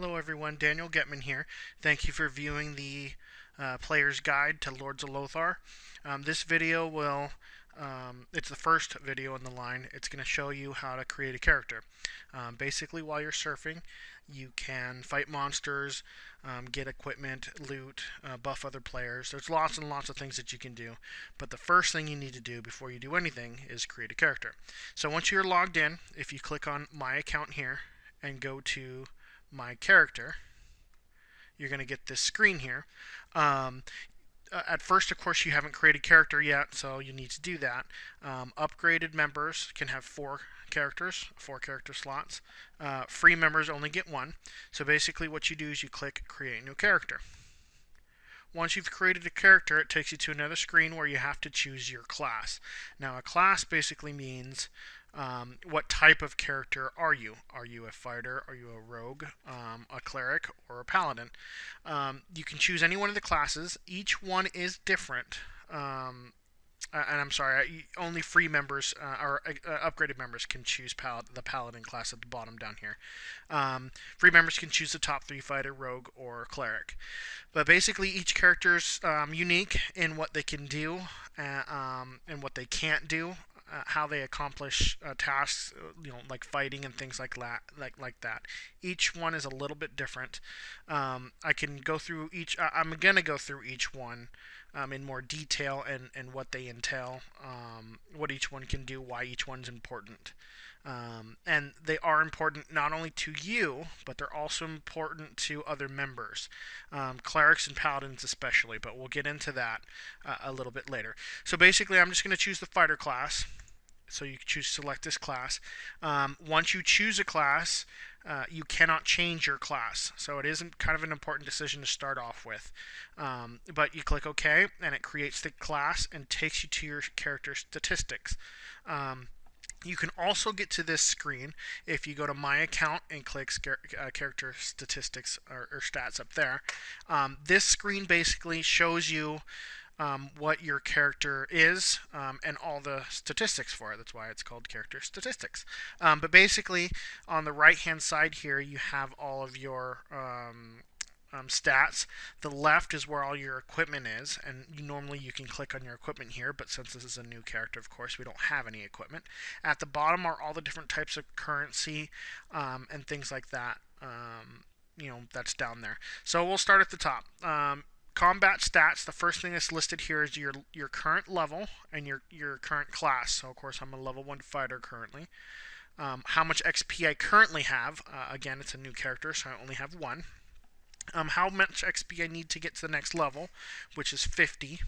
Hello everyone, Daniel Getman here. Thank you for viewing the Player's Guide to Lords of Lothar. This video it's the first video in the line. It's going to show you how to create a character. Basically, while you're surfing, you can fight monsters, get equipment, loot, buff other players. There's lots and lots of things that you can do. But the first thing you need to do before you do anything is create a character. So once you're logged in, if you click on My Account here and go to My Character, you're going to get this screen here. At first, of course, you haven't created a character yet, so you need to do that. Upgraded members can have four character slots. Free members only get one. So basically what you do is you click Create New Character. Once you've created a character, it takes you to another screen where you have to choose your class. Now, a class basically means what type of character are you? Are you a fighter? Are you a rogue, a cleric, or a paladin? You can choose any one of the classes. Each one is different. And I'm sorry, only free members or upgraded members can choose the paladin class at the bottom down here. Free members can choose the top three: fighter, rogue, or cleric. But basically, each character's unique in what they can do and what they can't do. How they accomplish tasks, like fighting and things like that. Each one is a little bit different. I can go through each. I'm gonna go through each one in more detail and what they entail, what each one can do, why each one's important. And they are important not only to you, but they're also important to other members, clerics and paladins especially, but we'll get into that a little bit later. So basically, I'm just going to choose the fighter class. So you select this class. Once you choose a class, you cannot change your class. So it isn't kind of an important decision to start off with. But you click OK, and it creates the class and takes you to your character statistics. You can also get to this screen if you go to My Account and click Character Statistics or Stats up there. This screen basically shows you what your character is and all the statistics for it. That's why it's called Character Statistics. But basically, on the right-hand side here, you have all of your stats. The left is where all your equipment is, and normally you can click on your equipment here, but since this is a new character, of course, we don't have any equipment. At the bottom are all the different types of currency and things like that. That's down there. So we'll start at the top. Combat stats, the first thing that's listed here is your current level and your current class. So, of course, I'm a level 1 fighter currently. How much XP I currently have. Again, it's a new character, so I only have one. How much XP I need to get to the next level, which is 50,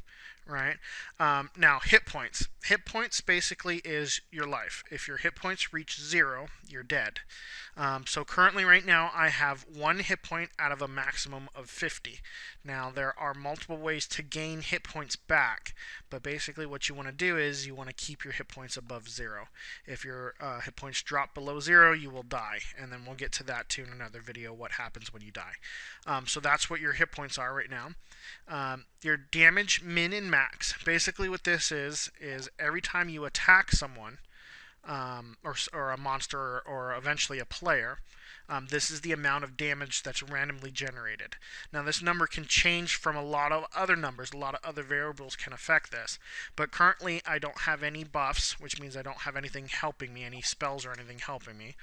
right? Now, hit points. Hit points basically is your life. If your hit points reach 0, you're dead. So currently right now I have 1 hit point out of a maximum of 50. Now, there are multiple ways to gain hit points back, but basically what you want to do is you want to keep your hit points above 0. If your hit points drop below 0, you will die, and then we'll get to that too in another video, what happens when you die. So that's what your hit points are right now. Your damage min and max. Basically what this is every time you attack someone, or a monster, or eventually a player, this is the amount of damage that's randomly generated. Now, this number can change from a lot of other numbers. A lot of other variables can affect this. But currently, I don't have any buffs, which means I don't have anything helping me, any spells or anything helping me.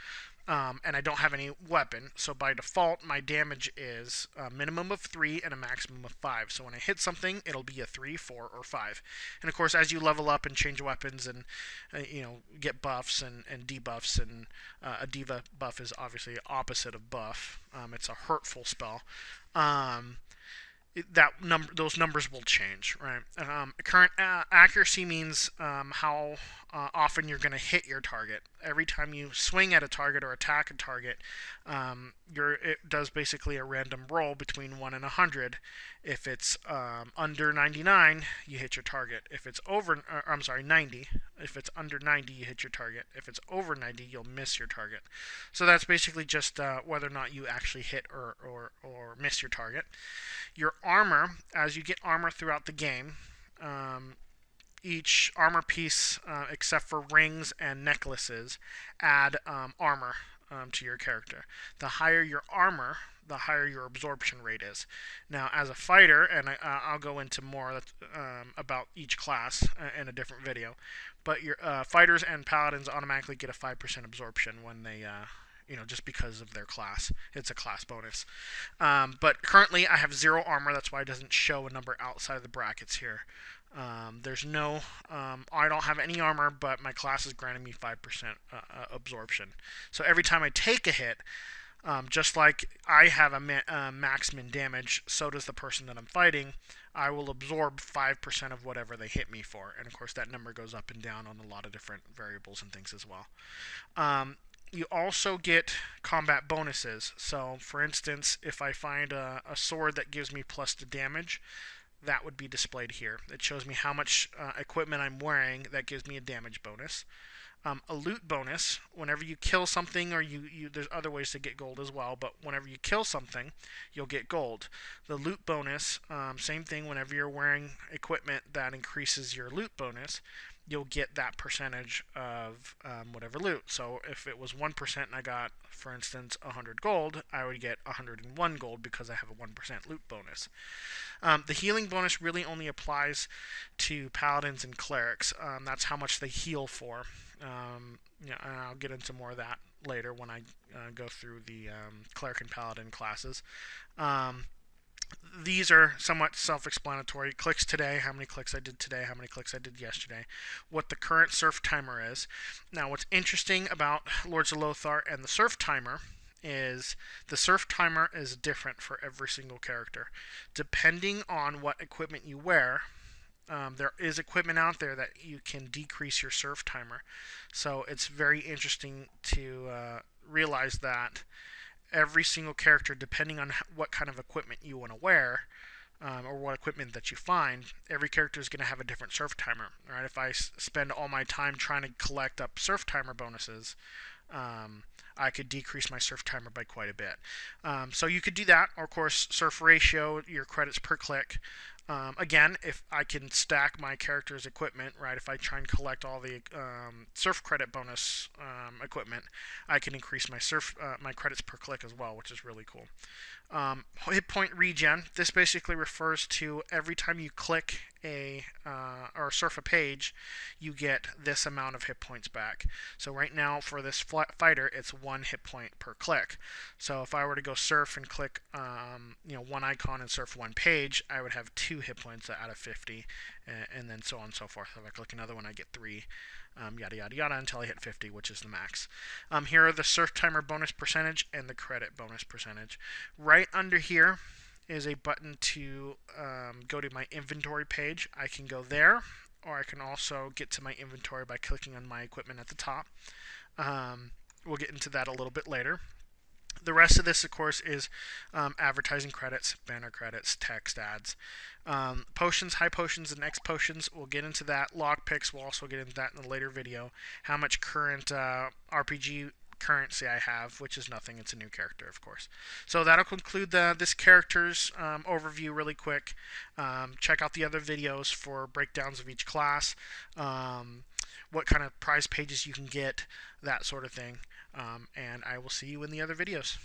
And I don't have any weapon, so by default, my damage is a minimum of 3 and a maximum of 5. So when I hit something, it'll be a 3, 4, or 5. And of course, as you level up and change weapons and get buffs and debuffs, and a diva buff is obviously opposite of buff. It's a hurtful spell. Those numbers will change, right? Current accuracy means how often you're going to hit your target. Every time you swing at a target or attack a target, it does basically a random roll between 1 and 100. If it's under 99, you hit your target. If it's over, 90. If it's under 90, you hit your target. If it's over 90, you'll miss your target. So that's basically just whether or not you actually hit or miss your target. Your armor, as you get armor throughout the game, each armor piece, except for rings and necklaces, add armor. to your character. The higher your armor, the higher your absorption rate is. Now, as a fighter, and I'll go into more about each class in a different video, but your fighters and paladins automatically get a 5% absorption when they, just because of their class. It's a class bonus. But currently, I have 0 armor. That's why it doesn't show a number outside of the brackets here. There's no, I don't have any armor, but my class is granting me 5% absorption. So every time I take a hit, just like I have a max min damage, so does the person that I'm fighting. I will absorb 5% of whatever they hit me for. And of course, that number goes up and down on a lot of different variables and things as well. You also get combat bonuses. So, for instance, if I find a sword that gives me plus the damage, that would be displayed here. It shows me how much equipment I'm wearing. That gives me a damage bonus. A loot bonus, whenever you kill something, or there's other ways to get gold as well, but whenever you kill something, you'll get gold. The loot bonus, same thing, whenever you're wearing equipment that increases your loot bonus, you'll get that percentage of whatever loot. So if it was 1% and I got, for instance, 100 gold, I would get 101 gold because I have a 1% loot bonus. The healing bonus really only applies to paladins and clerics. That's how much they heal for. And I'll get into more of that later when I go through the cleric and paladin classes. These are somewhat self-explanatory. Clicks today, how many clicks I did today, how many clicks I did yesterday, what the current surf timer is. Now, what's interesting about Lords of Lothar and the surf timer is the surf timer is different for every single character. Depending on what equipment you wear, there is equipment out there that you can decrease your surf timer. So it's very interesting to realize that every single character, depending on what kind of equipment you want to wear, or what equipment that you find, every character is going to have a different surf timer. Right? If I spend all my time trying to collect up surf timer bonuses, I could decrease my surf timer by quite a bit. So you could do that, or of course, surf ratio, your credits per click. Again, if I can stack my character's equipment, right, if I try and collect all the surf credit bonus equipment, I can increase my credits per click as well, which is really cool. Hit point regen. This basically refers to every time you click or surf a page, you get this amount of hit points back. So right now for this fighter, it's 1 hit point per click. So if I were to go surf and click, one icon and surf 1 page, I would have 2 hit points out of 50, and then so on and so forth. If I click another one, I get 3. Yada yada yada until I hit 50, which is the max. Here are the surf timer bonus percentage and the credit bonus percentage. Right under here is a button to go to my inventory page. I can go there, or I can also get to my inventory by clicking on my equipment at the top. We'll get into that a little bit later. The rest of this, of course, is advertising credits, banner credits, text ads. Potions, high potions, and X potions, we'll get into that. Lockpicks, we'll also get into that in a later video. How much current RPG currency I have, which is nothing. It's a new character, of course. So that'll conclude this character's overview really quick. Check out the other videos for breakdowns of each class, what kind of prize pages you can get, that sort of thing. And I will see you in the other videos.